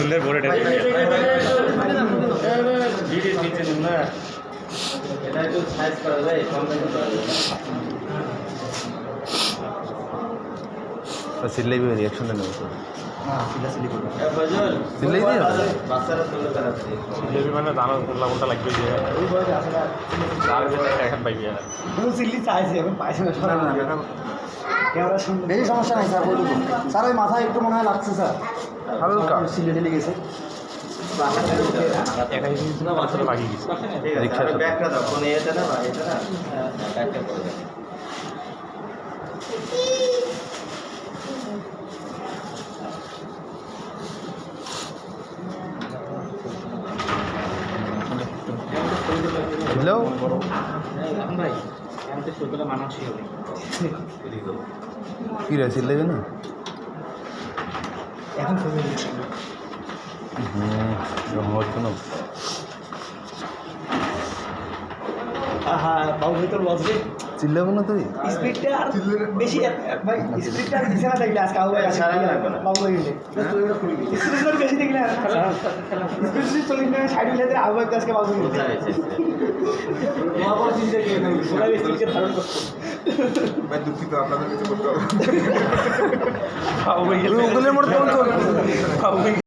সুন্দর বড় এটা ভিডিও দিচ্ছে না এটা একটু সাইজ করা যায় কম দামে করা যায় सिल्ले भी रिएक्शन देने को हां सीधा सिली कर सिल्ले ही दिया বাচ্চারা তুলে করা আছে सिल्ले भी मैंने दाना उल्ला उल्टा लग गई है ওই বয়স আছে না दाल भी এখন পাই গিয়া দুটো সিলি চাইছে এখন পাইছে না ক্যামেরা সামনে বেশি সমস্যা নাই স্যার বলুন স্যার ওই মাথায় একটু মনে হয় লাগছে স্যার হালকা সিলি ঢেলে গেছে একাই কিন্তু না মাত্র বাকি গেছে রিকশা ব্যাগটা দাও কোন এটা না এটা না ব্যাগটা করে দাও হ্যালো এখন ভাই আমি তো ছোটবেলা মানাচ্ছি হবে কি রে সিল্লে না এখন ছবি দিচ্ছি হচ্ছে না আহা বাবু ভিতর বসবে চিল্লে না তুই স্পিডটা আর বেশি ভাই স্পিডটা আর দিছে না দেখলে আজকে আবু ভাই সারা বাবু ভাই গেলে স্পিড বেশি দেখলে স্পিড চলে না সাইড মিলে আবু ভাই আজকে বাবু গেলে বাবু চিন্তা কি না সোনা স্পিডকে ধারণ করতে ভাই দুঃখিত আপনাদের কিছু করতে হবে বাবু ভাই ওগুলোর মধ্যে কোন চলবে বাবু ভাই